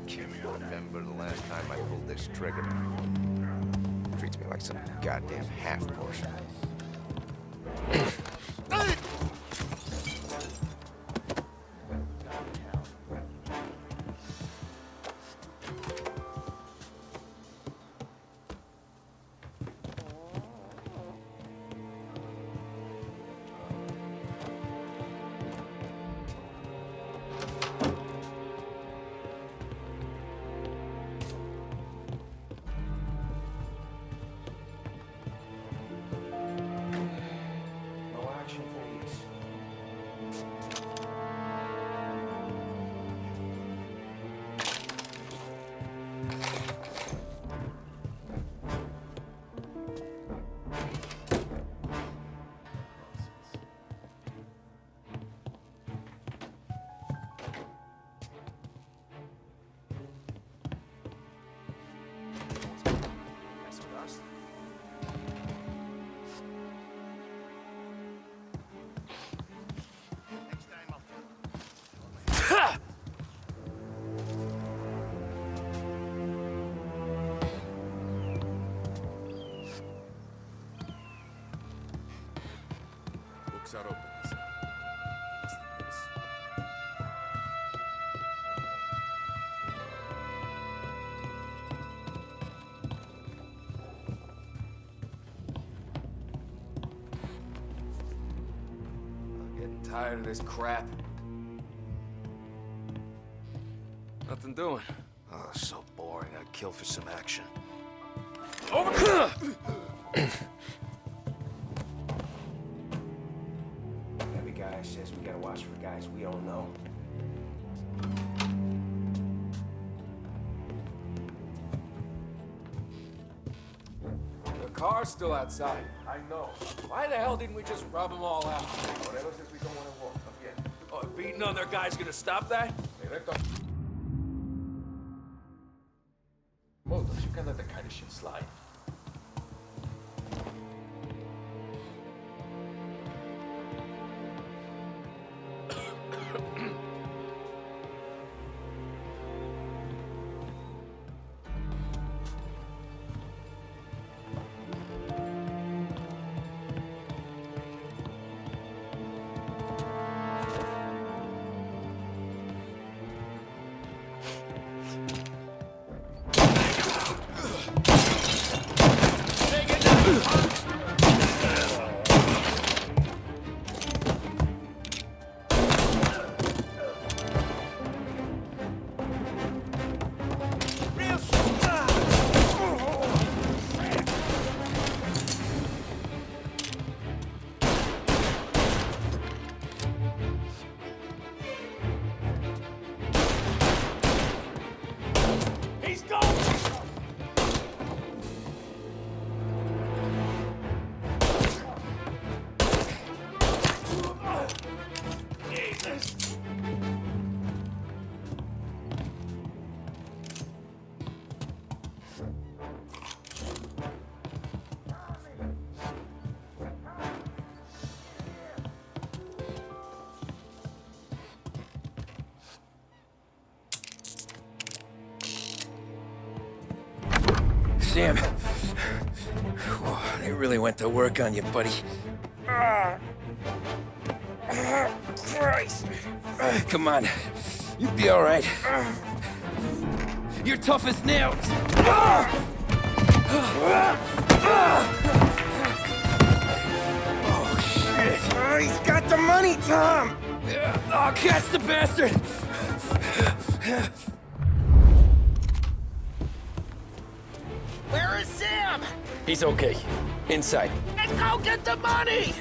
Can't remember the last time I pulled this trigger. Treats me like some goddamn half-portion. Books are open. I'm getting tired of this crap. Nothing doing. Oh, so boring. I'd kill for some action. Over! Every guy says we gotta watch for guys we don't know. The car's still outside. I know. Why the hell didn't we just rub them all out? Whatever says we don't want to walk. Again. Oh, beating on their guy's gonna stop that? Moldos, you can let that kind of shit slide. Sam, they really went to work on you, buddy. Christ. Come on, you'll be all right. You're tough as nails. Oh, shit. Oh, he's got the money, Tom. Oh, catch the bastard. Where is Sam? He's okay. Inside. Let's go get the money!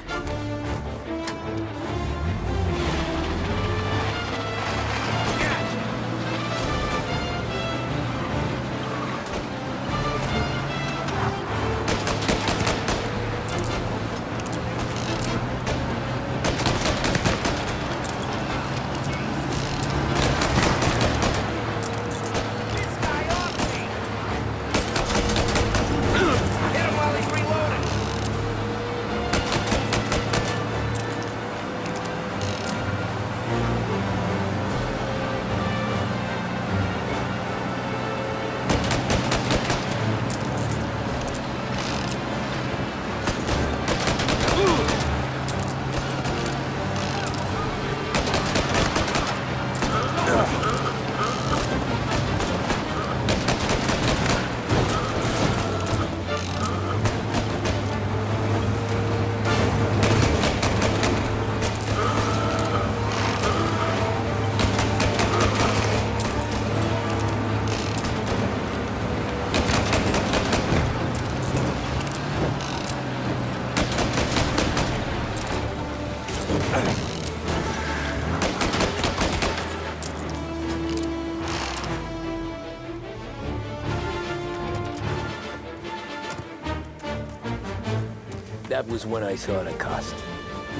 That was when I saw the cost.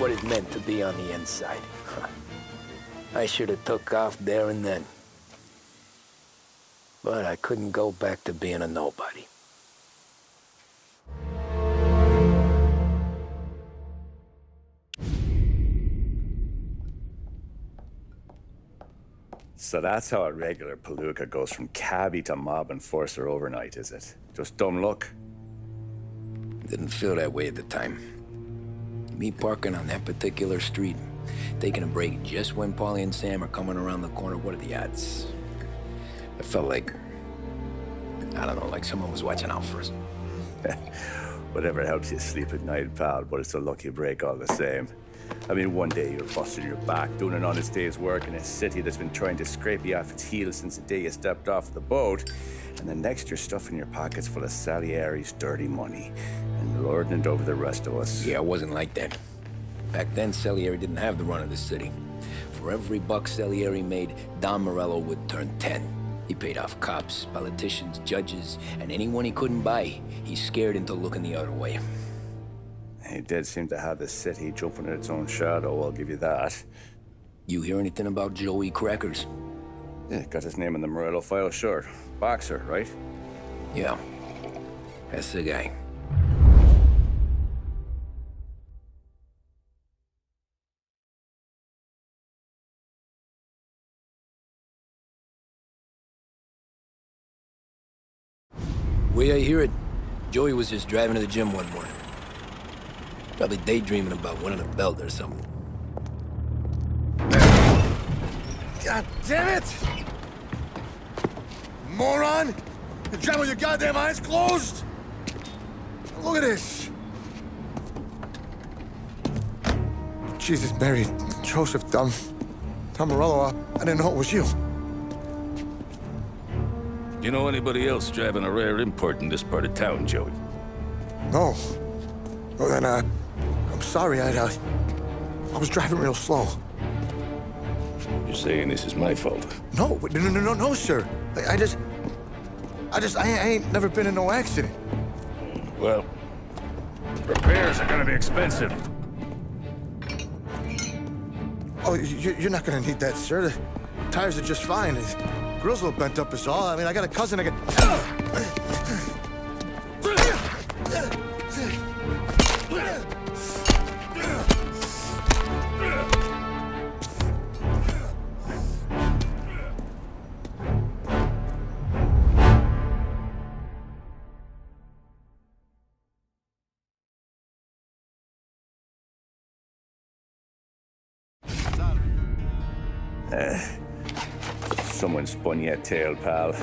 What it meant to be on the inside. I should have took off there and then. But I couldn't go back to being a nobody. So that's how a regular palooka goes from cabbie to mob enforcer overnight, is it? Just dumb luck? Didn't feel that way at the time. Me parking on that particular street, taking a break just when Paulie and Sam are coming around the corner, what are the odds? It felt like, I don't know, like someone was watching out for us. Whatever helps you sleep at night, pal, but it's a lucky break all the same. I mean, one day you're busting your back, doing an honest day's work in a city that's been trying to scrape you off its heels since the day you stepped off the boat, and the next you're stuffing your pockets full of Salieri's dirty money and lording it over the rest of us. Yeah, it wasn't like that. Back then, Salieri didn't have the run of the city. For every buck Salieri made, Don Morello would turn 10. He paid off cops, politicians, judges, and anyone he couldn't buy, he scared into looking the other way. He did seem to have the city jumping at its own shadow, I'll give you that. You hear anything about Joey Crackers? Yeah, got his name in the Morello file, sure. Boxer, right? Yeah, that's the guy. Way I hear it, Joey was just driving to the gym one morning. Probably daydreaming about winning a belt or something. God damn it! Moron! You drive with your goddamn eyes closed? Look at this! Jesus, Mary, Joseph, Tom Morello, I didn't know it was you. You know anybody else driving a rare import in this part of town, Joey? No. Well, then, I'm sorry, I was driving real slow. You're saying this is my fault? No, sir. I ain't never been in no accident. Well, repairs are gonna be expensive. Oh, you're not gonna need that, sir. The tires are just fine. The grill's a little bent up is all. I mean, I got a cousin I can... Someone spun you a tail, pal.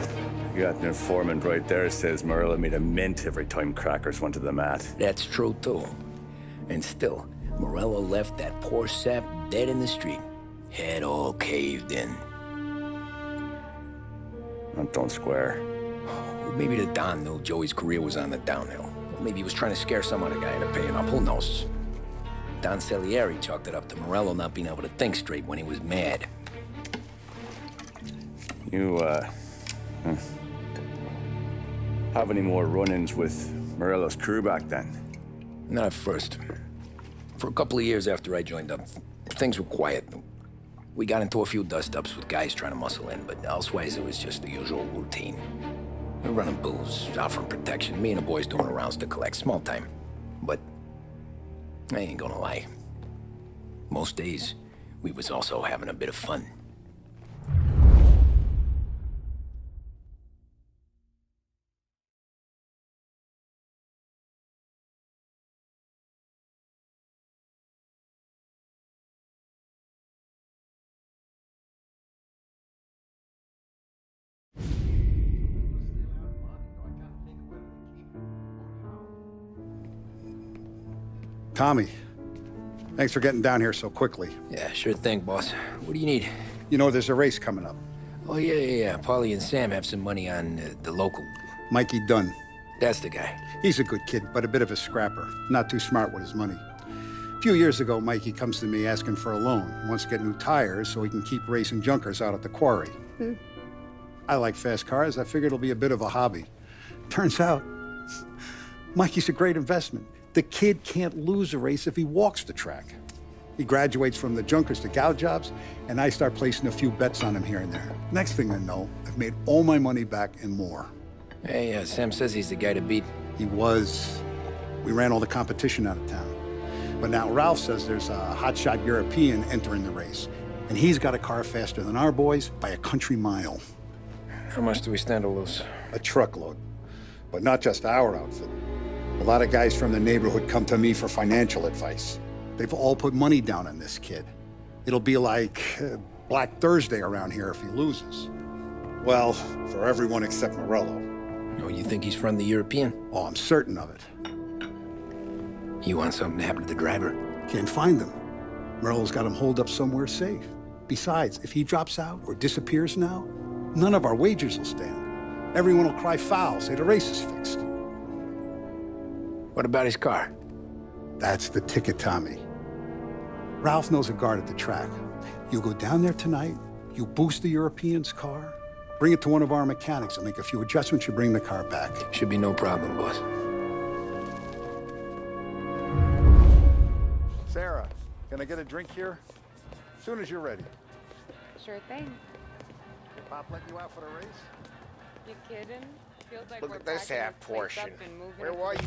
You got an informant right there says Morello made a mint every time Crackers went to the mat. That's true, too. And still, Morello left that poor sap dead in the street. Head all caved in. Don't square. Well, maybe the Don knew Joey's career was on the downhill. Maybe he was trying to scare some other guy into paying up. Who knows? Don Salieri chalked it up to Morello not being able to think straight when he was mad. You, have any more run-ins with Morello's crew back then? Not at first. For a couple of years after I joined up, things were quiet. We got into a few dust-ups with guys trying to muscle in, but elsewise it was just the usual routine. We were running booze, offering protection, me and the boys doing rounds to collect, small time. But I ain't gonna lie. Most days, we was also having a bit of fun. Tommy, thanks for getting down here so quickly. Yeah, sure thing, boss. What do you need? You know, there's a race coming up. Oh, yeah. Paulie and Sam have some money on the local. Mikey Dunn. That's the guy. He's a good kid, but a bit of a scrapper. Not too smart with his money. A few years ago, Mikey comes to me asking for a loan. He wants to get new tires so he can keep racing junkers out at the quarry. I like fast cars. I figured it'll be a bit of a hobby. Turns out, Mikey's a great investment. The kid can't lose a race if he walks the track. He graduates from the junkers to gal jobs, and I start placing a few bets on him here and there. Next thing I know, I've made all my money back and more. Hey, Sam says he's the guy to beat. He was. We ran all the competition out of town. But now Ralph says there's a hotshot European entering the race, and he's got a car faster than our boys by a country mile. How much do we stand to lose? A truckload. But not just our outfit. A lot of guys from the neighborhood come to me for financial advice. They've all put money down on this kid. It'll be like Black Thursday around here if he loses. Well, for everyone except Morello. Oh, you think he's from the European? Oh, I'm certain of it. You want something to happen to the driver? Can't find him. Morello's got him holed up somewhere safe. Besides, if he drops out or disappears now, none of our wagers will stand. Everyone will cry foul, say the race is fixed. What about his car? That's the ticket, Tommy. Ralph knows a guard at the track. You go down there tonight, you boost the European's car, bring it to one of our mechanics, and make a few adjustments, you bring the car back. Should be no problem, boss. Sarah, can I get a drink here? As soon as you're ready. Sure thing. Did Pop let you out for the race? You kidding? Feels like Look we're at this packing half this place portion. up and moving Where it were to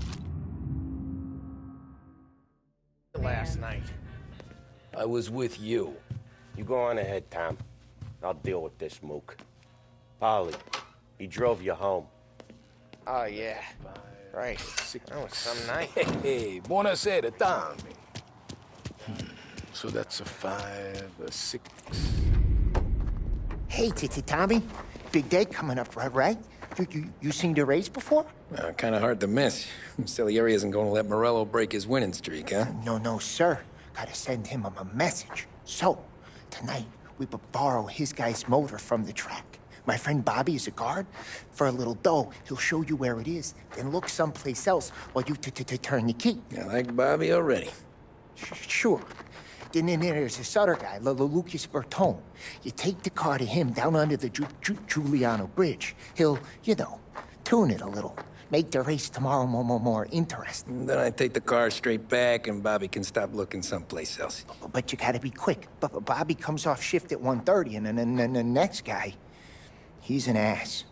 you last night? I was with you. You go on ahead, Tom. I'll deal with this mook. Polly, he drove you home. Oh, yeah. Right. That was some night. Hey, buonasera, Tom. So that's a 5, a 6. Hey, Tommy. Big day coming up, right? You seen the race before? Kind of hard to miss. Salieri isn't going to let Morello break his winning streak, huh? No, sir. Gotta send him a message. So, tonight, we borrow his guy's motor from the track. My friend Bobby is a guard. For a little dough, he'll show you where it is, then look someplace else while you turn the key. I like Bobby already. Sure. Then there's this other guy, Lucas Bertone. You take the car to him down under the Giuliano Bridge. He'll, tune it a little. Make the race tomorrow more interesting. Then I take the car straight back and Bobby can stop looking someplace else. But you gotta be quick. Bobby comes off shift at 1:30, and then the next guy, he's an ass.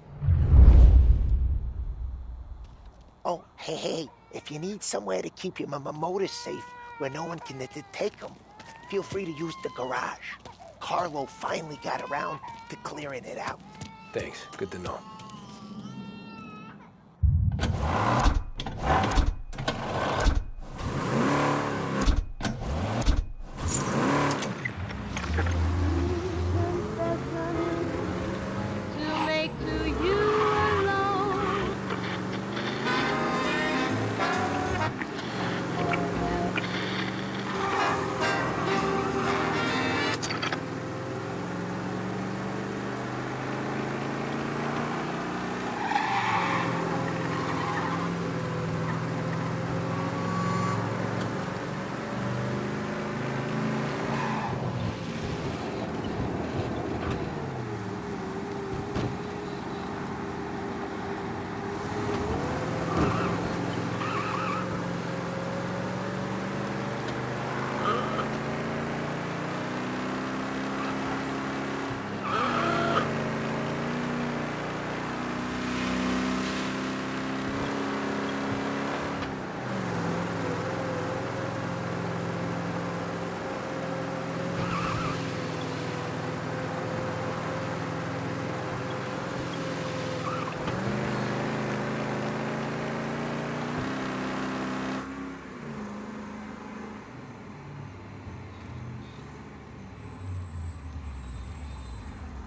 Oh, hey, if you need somewhere to keep your motor safe where no one can take them, feel free to use the garage. Carlo finally got around to clearing it out. Thanks. Good to know. to make to you alone.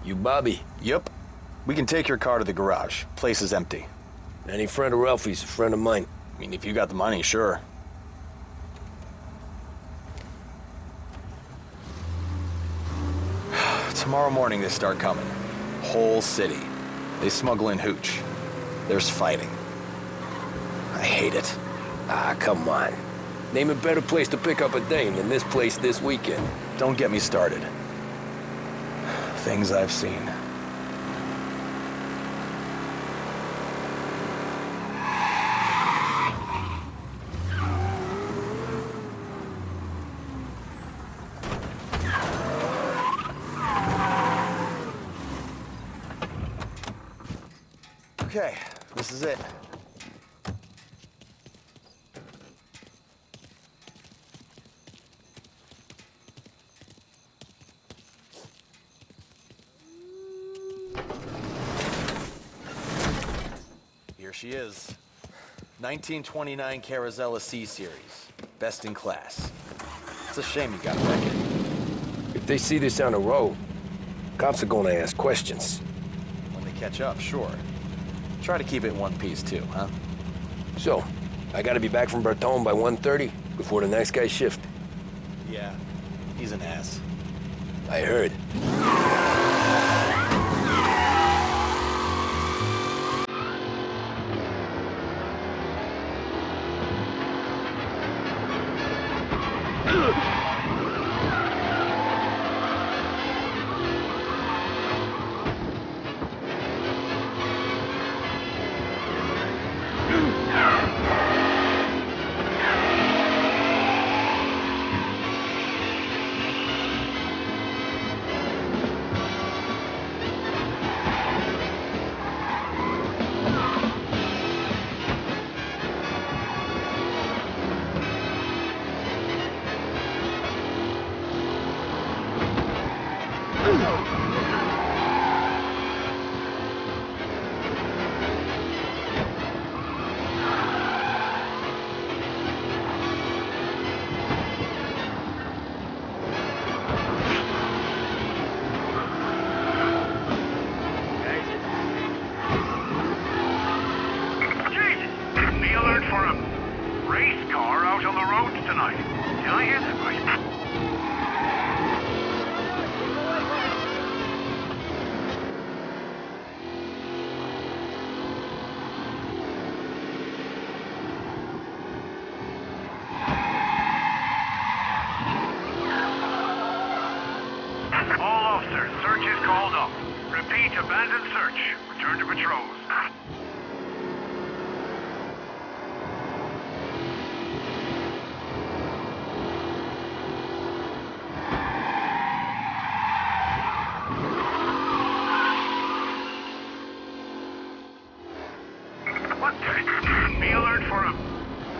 You Bobby? Yep. We can take your car to the garage. Place is empty. Any friend of Ralphie's a friend of mine. I mean, if you got the money, sure. Tomorrow morning they start coming. Whole city. They smuggle in hooch. There's fighting. I hate it. Ah, come on. Name a better place to pick up a dame than this place this weekend. Don't get me started. Things I've seen. Okay, this is it. Here she is. 1929 Carazella C-Series. Best in class. It's a shame you got wrecked. If they see this on the road, cops are gonna ask questions. When they catch up, sure. Try to keep it in one piece too, huh? So, I gotta be back from Bertone by 1:30 before the next guy's shift. Yeah, he's an ass. I heard. Abandoned search. Return to patrols. What the? Be alert for a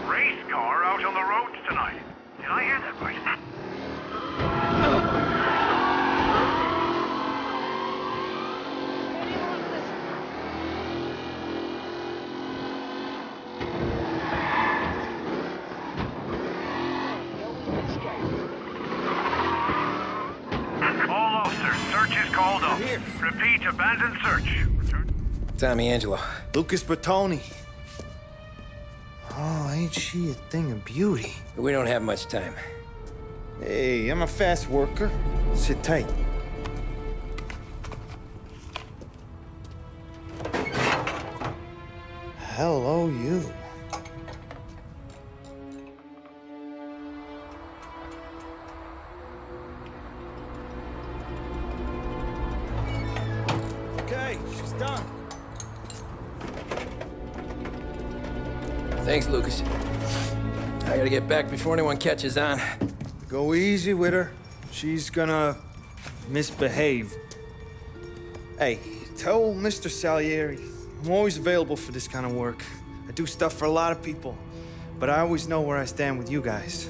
race car out on the roads tonight. Did I hear that right? All officers, search is called up. Repeat, abandoned search. Tommy Angelo. Lucas Bertoni. Oh, ain't she a thing of beauty? We don't have much time. Hey, I'm a fast worker. Sit tight. Hello, you. Okay, she's done. Thanks, Lucas. I gotta get back before anyone catches on. Go easy with her. She's gonna misbehave. Hey, tell Mr. Salieri I'm always available for this kind of work. I do stuff for a lot of people, but I always know where I stand with you guys.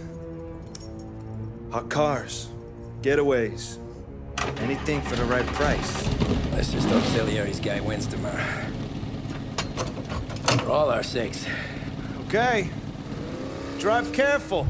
Hot cars, getaways, anything for the right price. Let's just hope Salieri's guy wins tomorrow. For all our sakes. Okay. Drive careful.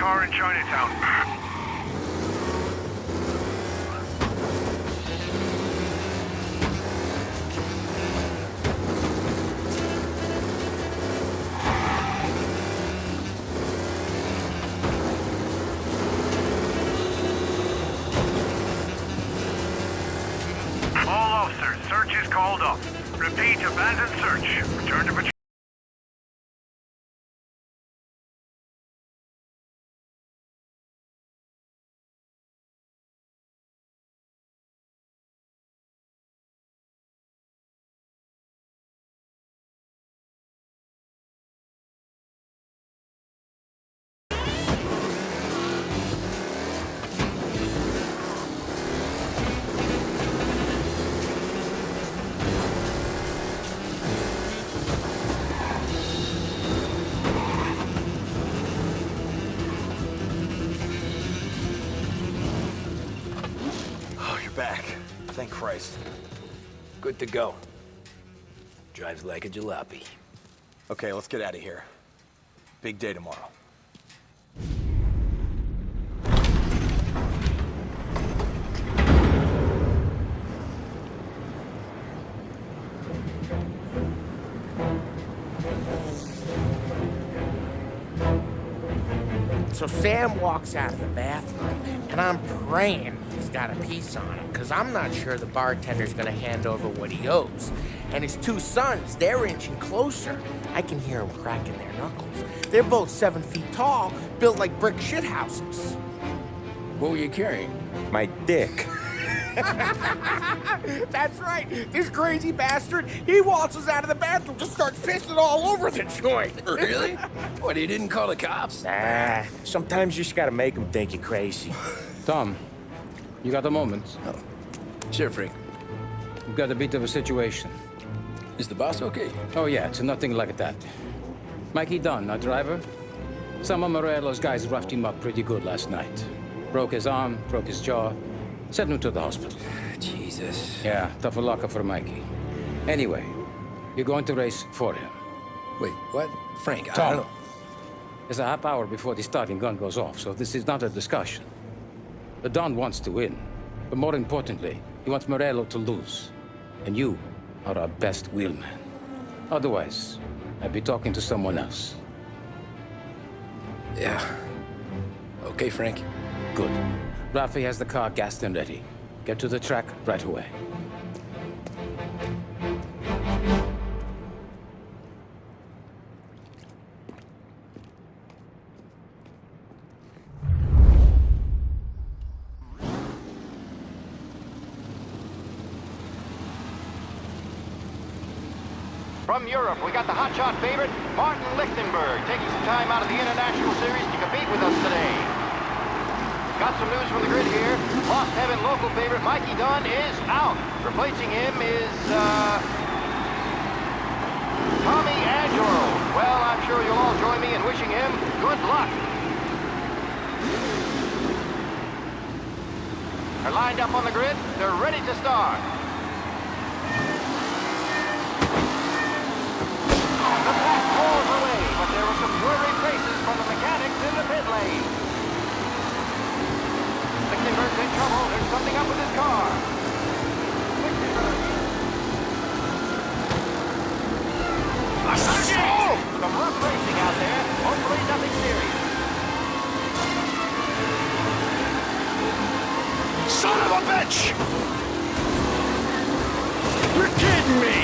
car in Chinatown. All officers, search is called up. Repeat, abandon search. Return to patrol. Oh, you're back. Thank Christ. Good to go. Drives like a jalopy. Okay, let's get out of here. Big day tomorrow. So Sam walks out of the bathroom, and I'm praying he's got a piece on him, because I'm not sure the bartender's gonna hand over what he owes. And his two sons, they're inching closer. I can hear them cracking their knuckles. They're both 7 feet tall, built like brick shithouses. What were you carrying? My dick. That's right. This crazy bastard, he waltzes out of the bathroom, just starts pissing all over the joint. Really? What, he didn't call the cops? Nah, sometimes you just gotta make them think you're crazy. Tom, you got a moment? Oh. Sure, Frank. We've got a bit of a situation. Is the boss okay? Oh, yeah, it's nothing like that. Mikey Dunn, our driver. Some of Morello's guys roughed him up pretty good last night. Broke his arm, broke his jaw. Sent him to the hospital. Jesus. Yeah, tough luck for Mikey. Anyway, you're going to race for him. Wait, what? Frank, I Tom, don't know. there's a half hour before the starting gun goes off, so this is not a discussion. The Don wants to win, but more importantly, he wants Morello to lose. And you are our best wheelman. Otherwise, I'd be talking to someone else. Yeah. Okay, Frank. Good. Rafi has the car gassed and ready. Get to the track right away. From Europe, we got the hotshot favorite, Martin Lichtenberg, taking some time out of the International Series to compete with us today. Got some news from the grid here. Lost Heaven local favorite Mikey Dunn is out. Replacing him is, Tommy Angelo. Well, I'm sure you'll all join me in wishing him good luck. They're lined up on the grid. They're ready to start. The pack roars away, but there were some worried faces from the mechanics in the pit lane. Lichtenberg's in trouble. There's something up with his car. Oh! Some rough racing out there. Hopefully nothing serious. Son of a bitch! You're kidding me!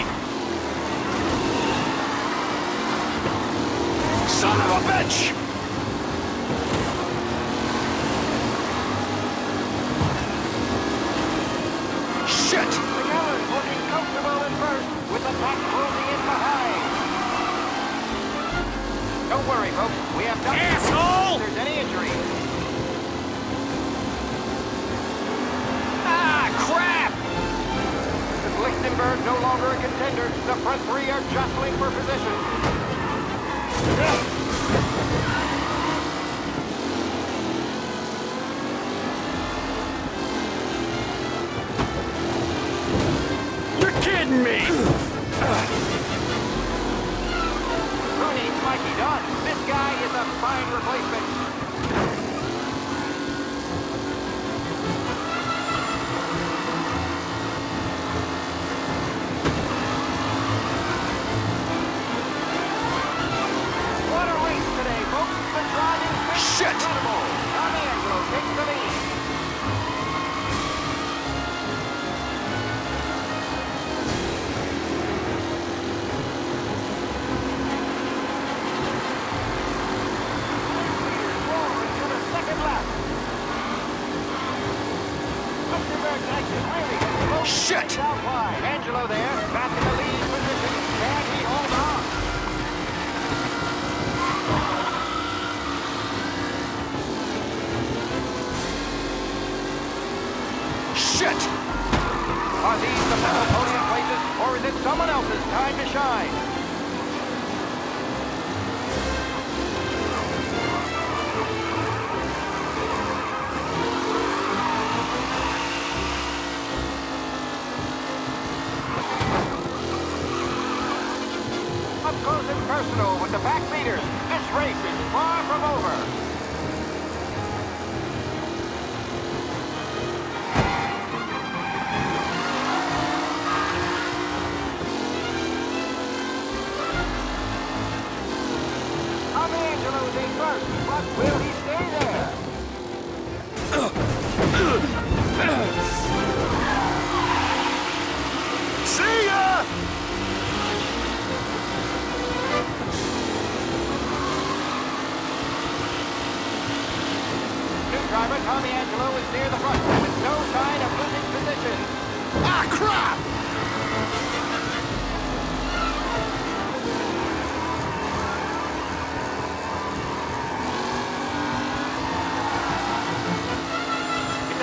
Son of a bitch! Shit! McAllen's looking comfortable at first, with the pack closing in behind. Don't worry, folks. We have done Asshole! if there's any injuries. Ah, crap! With Lichtenberg no longer a contender, the front three are jostling for position. You're kidding me! Who needs Mikey Dunn? This guy is a fine replacement. is really exploding. Shit! South wide. Angelo there, back in the lead position. Can he hold on? Shit! Are these the final podium places, or is it someone else's time to shine? Up close and personal with the back leaders. This race is far from over. Angelo's in first, but will he stay there? See ya! New driver Tommy Angelo is near the front with no sign of losing position. Ah, crap!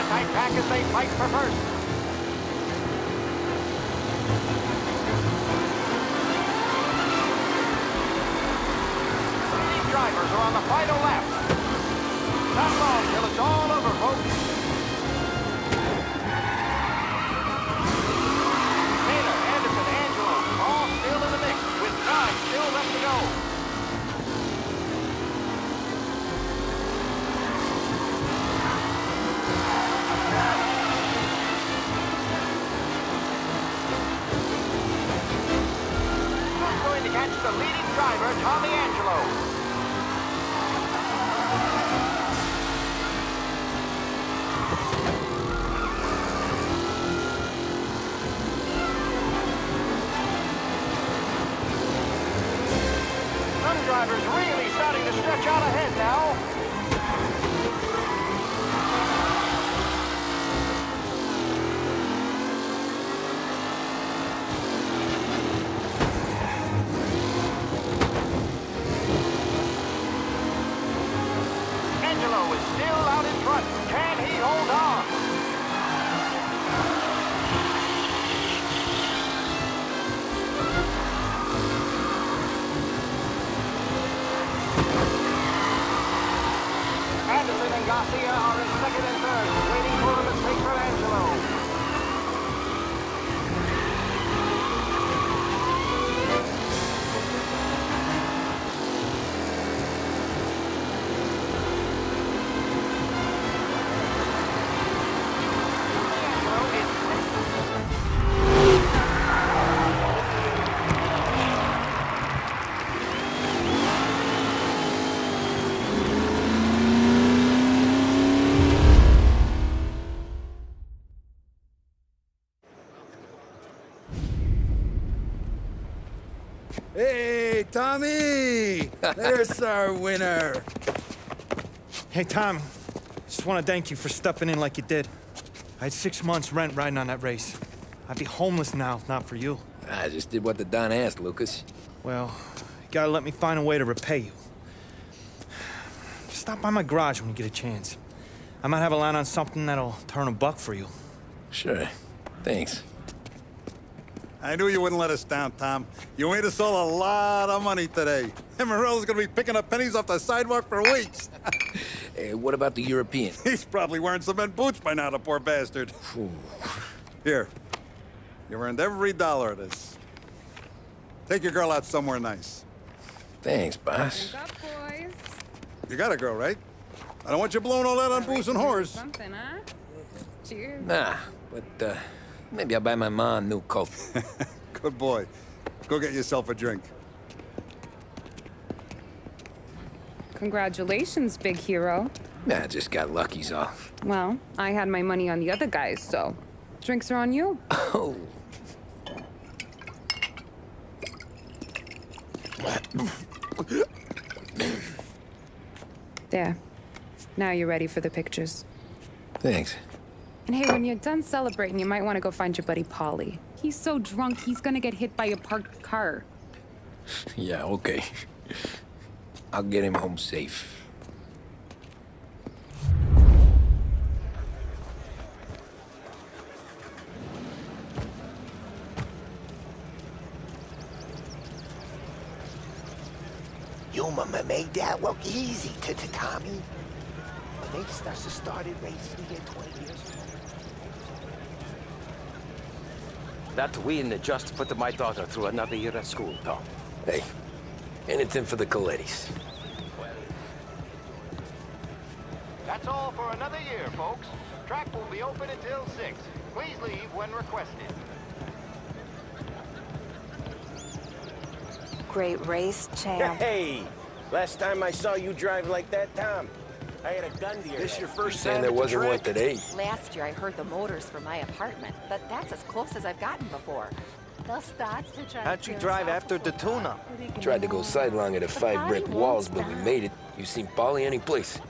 Tight pack as they fight for first. These drivers are on the final lap. Not long till it's all over, folks. Taylor, Anderson, Angelo, all still in the mix with time still left to go. Catch the leading driver, Tommy Angelo. Some drivers really starting to stretch out ahead now. Angelo is still out in front. Can he hold on? Anderson and Garcia are in second and third, waiting for a mistake from Angelo. Hey, Tommy! There's our winner. Hey, Tommy. Just want to thank you for stepping in like you did. I had 6 months rent riding on that race. I'd be homeless now if not for you. I just did what the Don asked, Lucas. Well, you gotta let me find a way to repay you. Stop by my garage when you get a chance. I might have a line on something that'll turn $1 for you. Sure. Thanks. I knew you wouldn't let us down, Tom. You made us all a lot of money today. And Morello's gonna be picking up pennies off the sidewalk for weeks. Hey, what about the European? He's probably wearing cement boots by now, the poor bastard. Here. You've earned every dollar of this. Take your girl out somewhere nice. Thanch, boss. Wake up, boys. You got a girl, right? I don't want you blowing all that on booze and whores. Something, huh? Cheers. Nah, but, maybe I'll buy my ma a new coat. Good boy. Go get yourself a drink. Congratulations, big hero. Nah, just got lucky's all. Well, I had my money on the other guys, so drinks are on you. Oh. There. Now you're ready for the pictures. Thanks. And hey, when you're done celebrating, you might want to go find your buddy Paulie. He's so drunk, he's gonna get hit by a parked car. Yeah, okay. I'll get him home safe. You made that look easy to Tommy. When they started racing here 20 years ago. That win just put my daughter through another year at school, Tom. Hey, anything for the Colettis. That's all for another year, folks. Track will be open until 6. Please leave when requested. Great race, champ. Hey! Last time I saw you drive like that, Tom, I had a gun to your This head. your first time there wasn't one today? Last year I heard the motors for my apartment, but that's as close as I've gotten before. How'd you drive after the tuna? Tried to go sidelong at the 5 brick walls, but we made it. You seen Polly any place?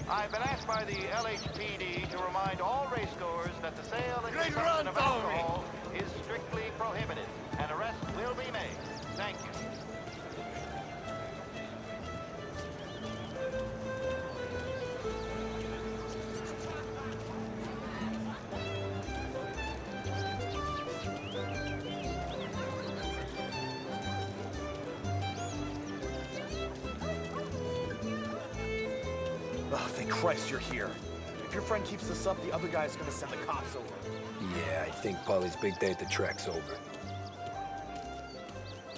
I've been asked by the LHPD to remind all racegoers that the sale and consumption of alcohol is strictly prohibited. An arrest will be made. Thank you. Oh, thank Christ you're here. If your friend keeps this up, the other guy's gonna send the cops over. Yeah, I think Polly's big day at the track's over.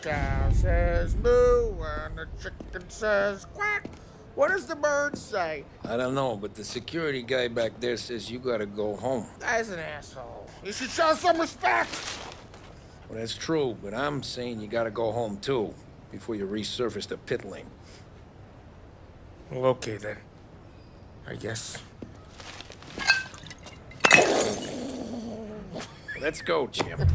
Cow says moo and the chicken says quack. What does the bird say? I don't know, but the security guy back there says you gotta go home. Guy's an asshole. You should show some respect. Well, that's true, but I'm saying you gotta go home too, before you resurface the pit lane. Well, okay then. I guess. Let's go, champ.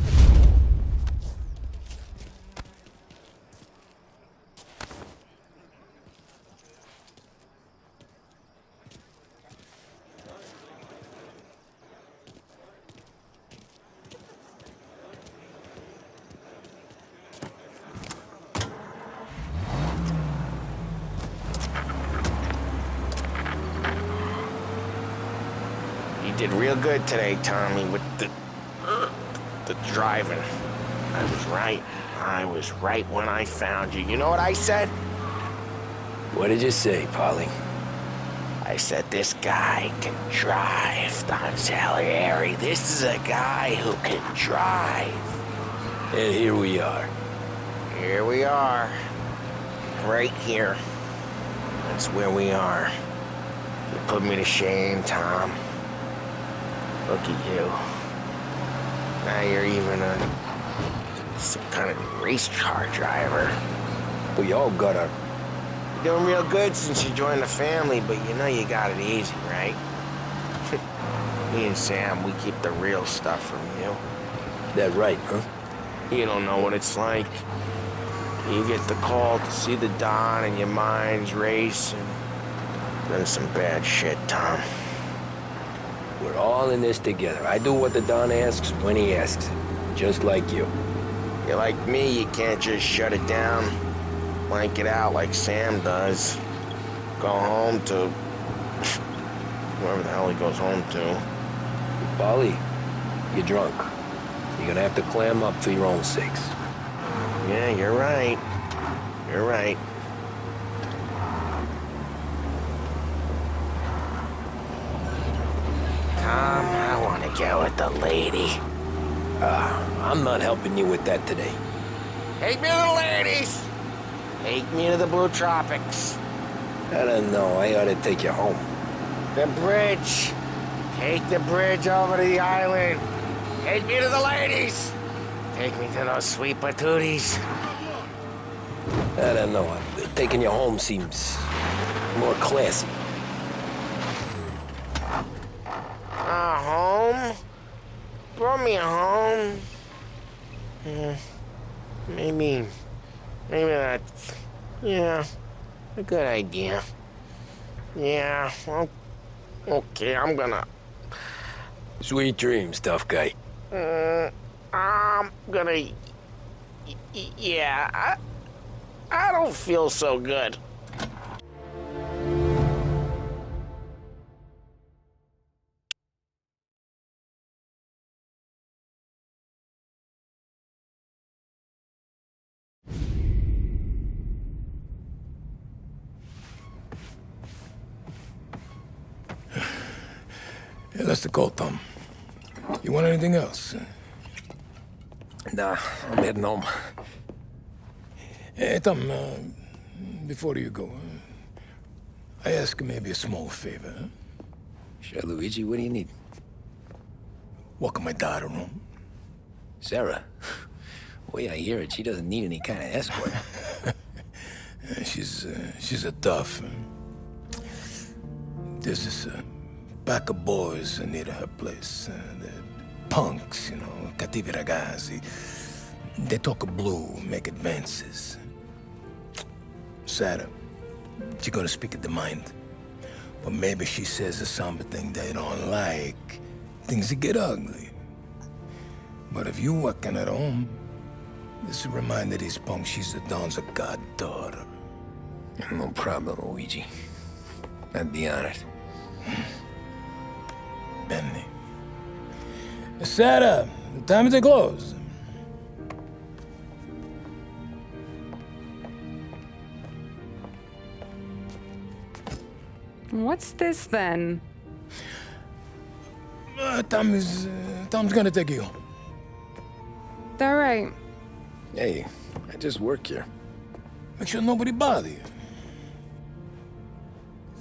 You did real good today, Tommy, with the driving. I was right. I was right when I found you. You know what I said? What did you say, Polly? I said, this guy can drive, Don Salieri. This is a guy who can drive. And here we are. Here we are. Right here. That's where we are. You put me to shame, Tom. Look at you. Now you're even some kind of race car driver. We all got our... You're doing real good since you joined the family, but you know you got it easy, right? Me and Sam, we keep the real stuff from you. That right, huh? You don't know what it's like. You get the call to see the Don and your mind's racing. Then some bad shit, Tom. We're all in this together. I do what the Don asks when he asks it. Just like you. You're like me, you can't just shut it down. Blank it out like Sam does. Go home to... wherever the hell he goes home to. Polly, you're drunk. You're gonna have to clam up for your own sakes. Yeah, you're right. You're right. Tom, I want to go with the lady. I'm not helping you with that today. Take me to the ladies! Take me to the Blue Tropics. I don't know. I ought to take you home. The bridge. Take the bridge over to the island. Take me to the ladies. Take me to those sweet patooties. I don't know. Taking you home seems more classy. Home? Brought me home. Maybe that's, yeah, a good idea. Yeah, well, okay, I'm gonna Sweet dreams, tough guy. I'm gonna... Yeah, I don't feel so good. Yeah, that's the call, Tom. You want anything else? Nah, I'm heading home. Hey, Tom, before you go, I ask maybe a small favor. Huh? Sure, Luigi, what do you need? Walk my daughter home. Sarah? Way I hear it, she doesn't need any kind of escort. She's a tough. There's this pack of boys near her place. The punks, you know, cattivi ragazzi. They talk blue, make advances. Sarah, she's gonna speak at the mind. But maybe she says something they don't like. Things get ugly. But if you walking at home, this will remind these punks she's the Don's goddaughter. No problem, Luigi. I'd be honored. Benny. Sarah, time to close. What's this then? Tom's gonna take you home. All right. Hey, I just work here. Make sure nobody bother you.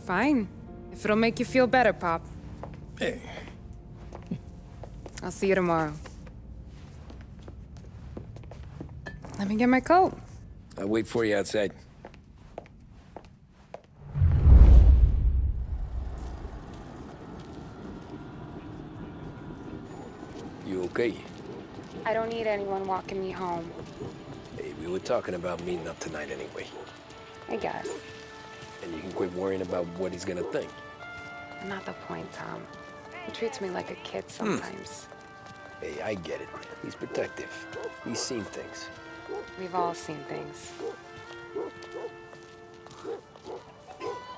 Fine. If it'll make you feel better, Pop. Hey. I'll see you tomorrow. Let me get my coat. I'll wait for you outside. You okay? I don't need anyone walking me home. Hey, we were talking about meeting up tonight anyway. I guess. And you can quit worrying about what he's gonna think. Not the point, Tom. He treats me like a kid sometimes. Hey, I get it. He's protective. He's seen things. We've all seen things.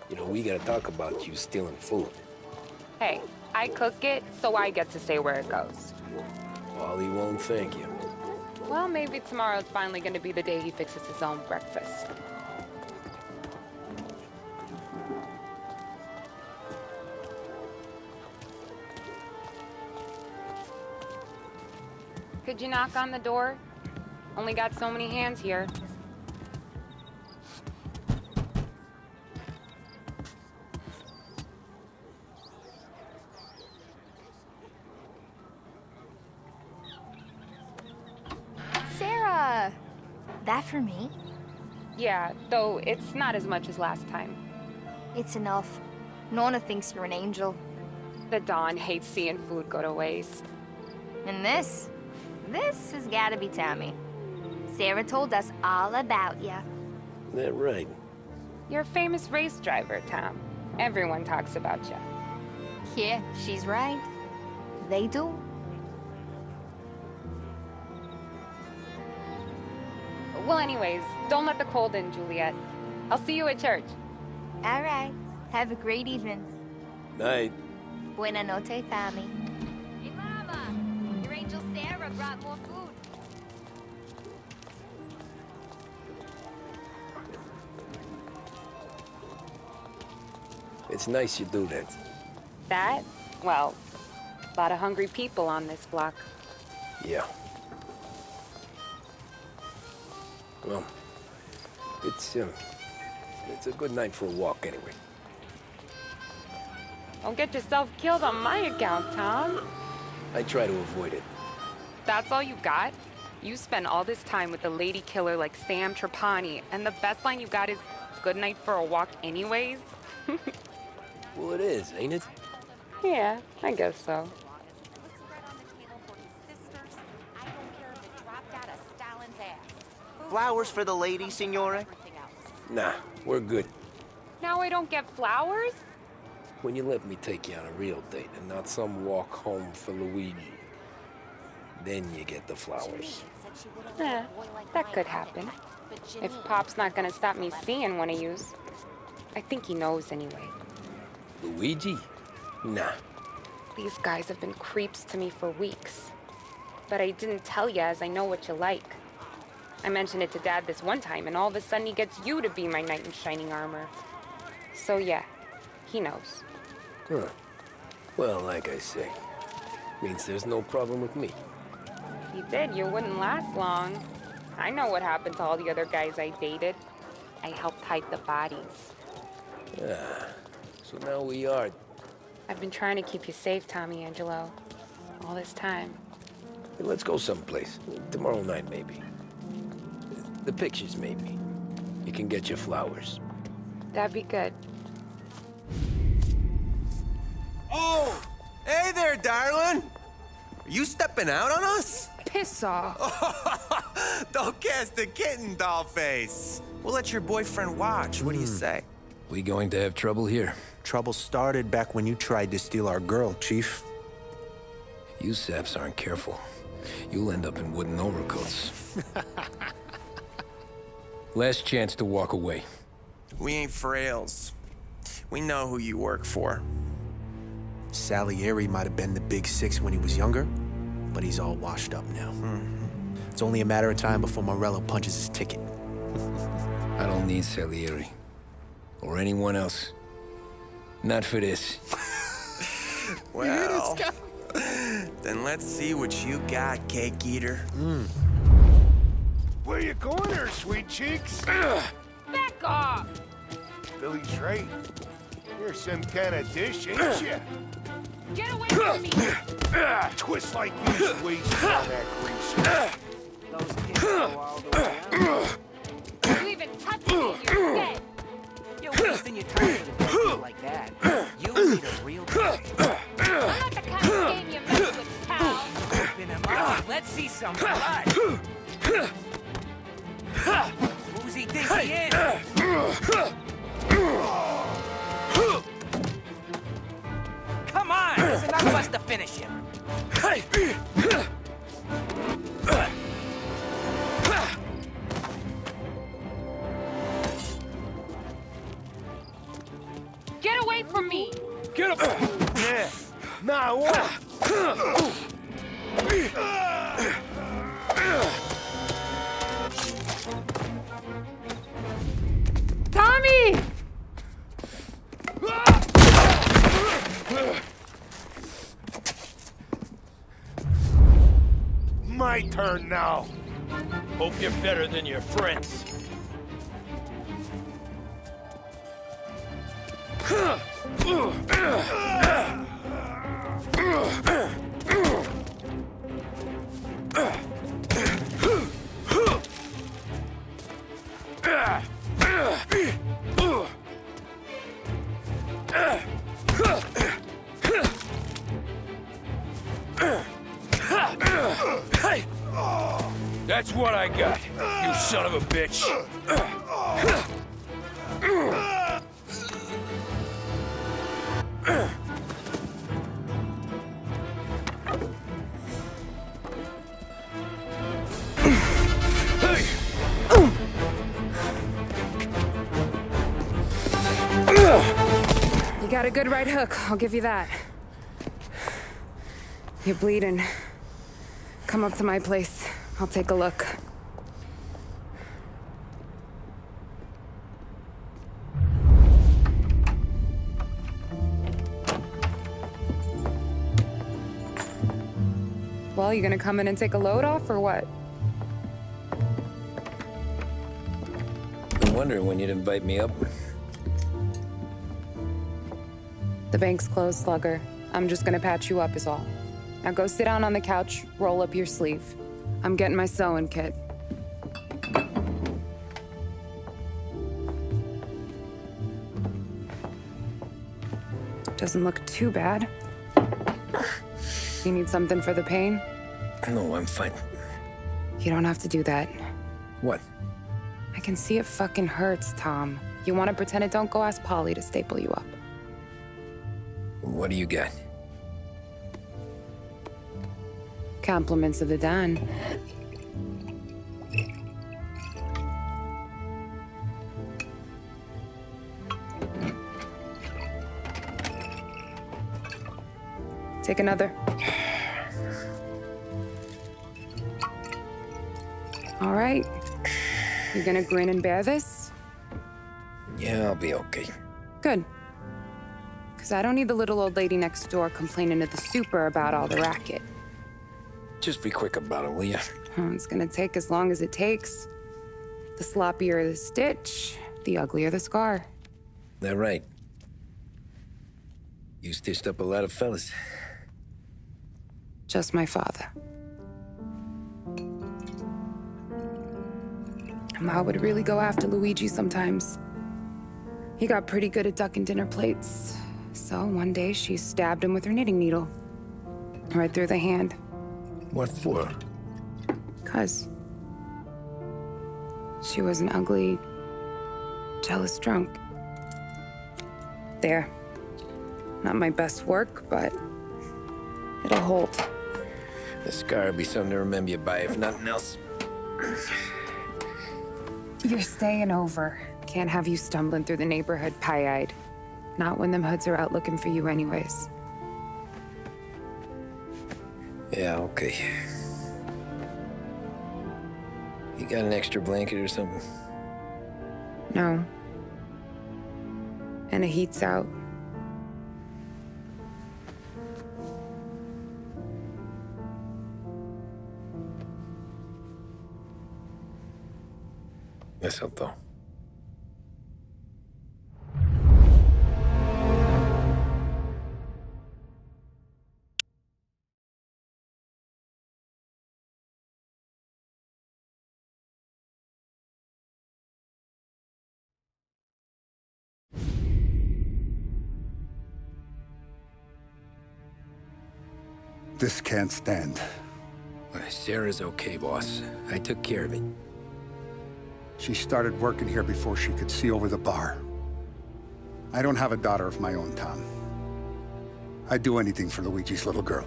You know, we gotta talk about you stealing food. Hey, I cook it, so I get to say where it goes. Wally won't thank you. Well, maybe tomorrow's finally gonna be the day he fixes his own breakfast. Could you knock on the door? Only got so many hands here. Sarah! That for me? Yeah, though it's not as much as last time. It's enough. Nona thinks you're an angel. The Don hates seeing food go to waste. And this has gotta be Tammy. Sarah told us all about you. That right? You're a famous race driver, Tom. Everyone talks about you. Yeah, she's right. They do. Well, anyways, don't let the cold in, Juliet. I'll see you at church. All right. Have a great evening. Night. Buena noche, Tommy. Hey, Mama! Your angel Sarah brought more food. It's nice you do that. That? Well, a lot of hungry people on this block. Yeah. Well, it's a good night for a walk anyway. Don't get yourself killed on my account, Tom. I try to avoid it. That's all you got? You spend all this time with a lady killer like Sam Trapani, and the best line you got is, "Good night for a walk anyways"? Well, it is, ain't it? Yeah, I guess so. Flowers for the lady, Signore? Nah, we're good. Now I don't get flowers? when you let me take you on a real date and not some walk home for Luigi. Then you get the flowers. Yeah, that could happen. If Pop's not gonna stop me seeing one of yous. I think he knows anyway. Luigi? Nah. These guys have been creeps to me for weeks. But I didn't tell ya as I know what you like. I mentioned it to Dad this one time, and all of a sudden he gets you to be my knight in shining armor. So yeah, he knows. Huh. Well, like I say, means there's no problem with me. If you did, you wouldn't last long. I know what happened to all the other guys I dated. I helped hide the bodies. Ah, so now we are. I've been trying to keep you safe, Tommy Angelo. All this time. Hey, let's go someplace. Tomorrow night, maybe. The pictures, maybe. You can get your flowers. That'd be good. Oh! Hey there, darling! Are you stepping out on us? Piss off. Don't cast the kitten, dollface. We'll let your boyfriend watch. What do you say? We going to have trouble here? Trouble started back when you tried to steal our girl, Chief. You saps aren't careful. You'll end up in wooden overcoats. Last chance to walk away. We ain't frails. We know who you work for. Salieri might have been the big six when he was younger, but he's all washed up now. It's only a matter of time before Morello punches his ticket. I don't need Salieri. Or anyone else. Not for this. Well, then let's see what you got, cake eater. Where you going there, sweet cheeks? Back off! Billy's right. You're some kind of dish, ain't you? Get away from me! Twist like these waist on that greaser. Those kids go all the way out. You even touch me, you're dead! You're wasting your time with a dead like that. You need a real guy. I'm not the kind of game you mess with, pal! Open him up. Let's see some blood. Who's he think he is? Come on! There's enough of us to finish him. Get away from me! Get up! Yeah. Now what? Tommy! My turn now. Hope you're better than your friends. That's what I got, you son of a bitch. You got a good right hook, I'll give you that. You're bleeding. Come up to my place. I'll take a look. Well, you gonna come in and take a load off, or what? Been wondering when you'd invite me up. The bank's closed, Slugger. I'm just gonna patch you up is all. Now go sit down on the couch, roll up your sleeve. I'm getting my sewing kit. Doesn't look too bad. You need something for the pain? No, I'm fine. You don't have to do that. What? I can see it fucking hurts, Tom. You want to pretend it? Don't go ask Polly to staple you up. What do you got? Compliments of the Don. Take another. All right. You gonna grin and bear this? Yeah, I'll be okay. Good. Because I don't need the little old lady next door complaining to the super about all the racket. Just be quick about it, will ya? It's gonna take as long as it takes. The sloppier the stitch, the uglier the scar. That right. You stitched up a lot of fellas. Just my father. Ma would really go after Luigi sometimes. He got pretty good at ducking dinner plates. So one day she stabbed him with her knitting needle. Right through the hand. What for? 'Cause she was an ugly, jealous drunk. There. Not my best work, but it'll hold. The scar will be something to remember you by, if nothing else. You're staying over. Can't have you stumbling through the neighborhood pie-eyed. Not when them hoods are out looking for you anyways. Yeah, okay. You got an extra blanket or something? No. And the heat's out. Eso todo. This can't stand. Sarah's okay, boss. I took care of it. She started working here before she could see over the bar. I don't have a daughter of my own, Tom. I'd do anything for Luigi's little girl.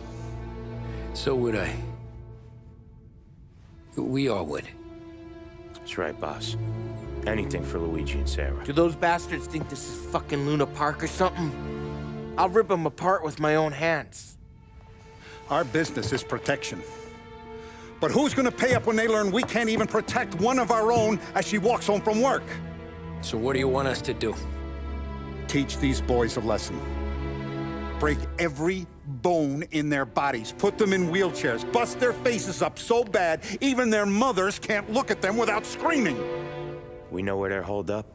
So would I. We all would. That's right, boss. Anything for Luigi and Sarah. Do those bastards think this is fucking Luna Park or something? I'll rip them apart with my own hands. Our business is protection. But who's gonna pay up when they learn we can't even protect one of our own as she walks home from work? So what do you want us to do? Teach these boys a lesson. Break every bone in their bodies, put them in wheelchairs, bust their faces up so bad even their mothers can't look at them without screaming. We know where they're holed up?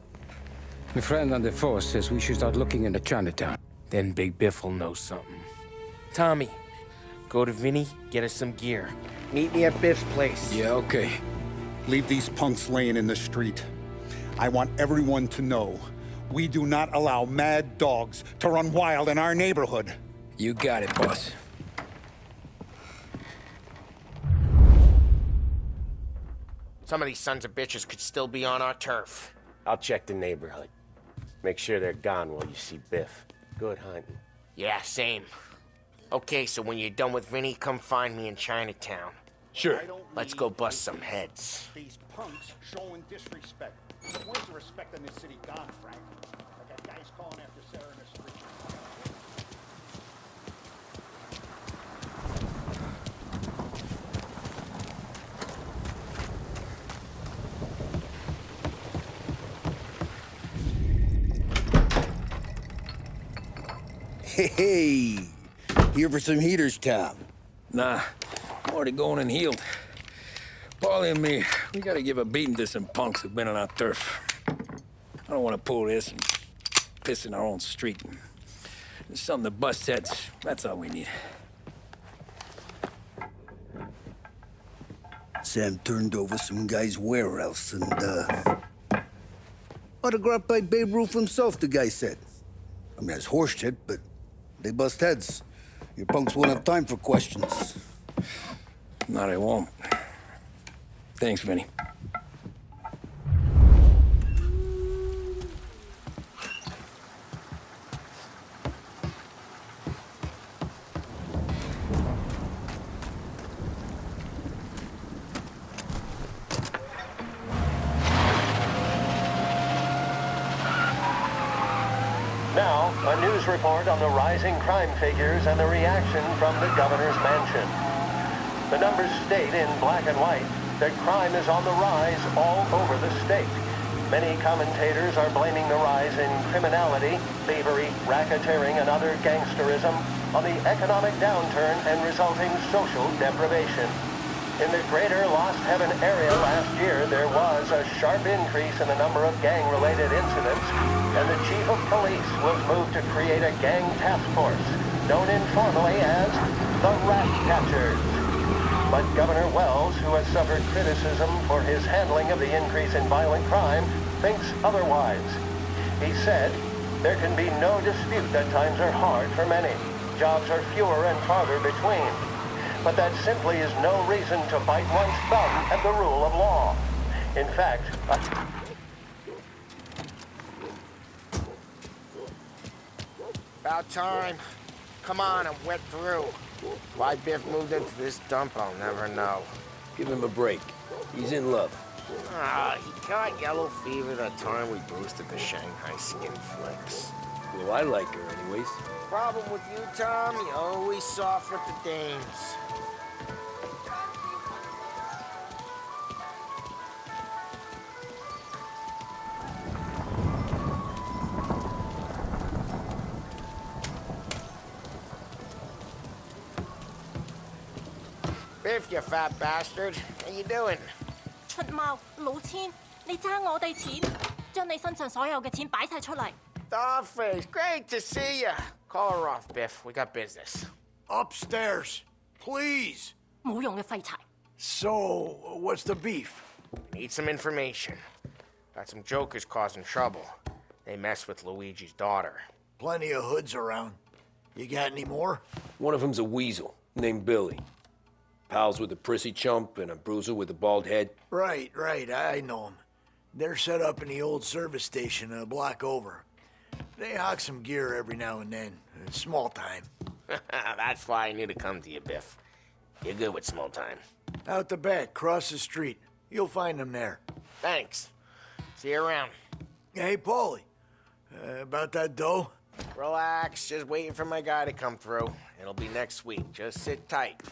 My friend on the force says we should start looking into Chinatown. Then Big Biff will know something. Tommy, go to Vinny, get us some gear. Meet me at Biff's place. Yeah, okay. Leave these punks laying in the street. I want everyone to know we do not allow mad dogs to run wild in our neighborhood. You got it, boss. Some of these sons of bitches could still be on our turf. I'll check the neighborhood. Make sure they're gone while you see Biff. Good hunting. Yeah, same. Okay, so when you're done with Vinny, come find me in Chinatown. Sure. Let's go bust some heads. These punks showing disrespect. Where's the respect in this city gone, Frank? I got guys calling after Sarah in the street. Hey, here for some heaters, Tom? Nah, I'm already going and healed. Paulie and me, we gotta give a beating to some punks who've been on our turf. I don't want to pull this and piss in our own street. There's something to bust heads. That's all we need. Sam turned over some guy's warehouse and, autographed by Babe Ruth himself, the guy said. I mean, that's horse shit, but they bust heads. Your punks won't have time for questions. No, they won't. Thanks, Vinny. A news report on the rising crime figures and the reaction from the governor's mansion. The numbers state in black and white that crime is on the rise all over the state. Many commentators are blaming the rise in criminality, thievery, racketeering, and other gangsterism on the economic downturn and resulting social deprivation. In the greater Lost Heaven area last year, there was a sharp increase in the number of gang-related incidents, and the chief of police was moved to create a gang task force, known informally as the Rat Catchers. But Governor Wells, who has suffered criticism for his handling of the increase in violent crime, thinks otherwise. He said, "There can be no dispute that times are hard for many. Jobs are fewer and farther between. But that simply is no reason to bite one's thumb at the rule of law. In fact, About time. Come on, I'm wet through. Why Biff moved into this dump, I'll never know. Give him a break. He's in love. He got yellow fever that time we boosted the Shanghai skin flicks. Well, I like her anyways. Problem with you, Tom, you always soft with the dames. Biff, you fat bastard. How you doing? 出貓老千，你爭我哋錢，將你身上所有嘅錢擺晒出嚟。Dollface, great to see you. Call her off, Biff. We got business. Upstairs, please. 冇用嘅廢柴。So, what's the beef? Need some information. Got some jokers causing trouble. They mess with Luigi's daughter. Plenty of hoods around. You got any more? One of them's a weasel named Billy. Pals with a prissy chump and a bruiser with a bald head. Right, I know them. They're set up in the old service station a block over. They hawk some gear every now and then. Small time. That's why I knew to come to you, Biff. You're good with small time. Out the back, cross the street. You'll find them there. Thanks. See you around. Hey, Paulie. About that dough? Relax. Just waiting for my guy to come through. It'll be next week. Just sit tight.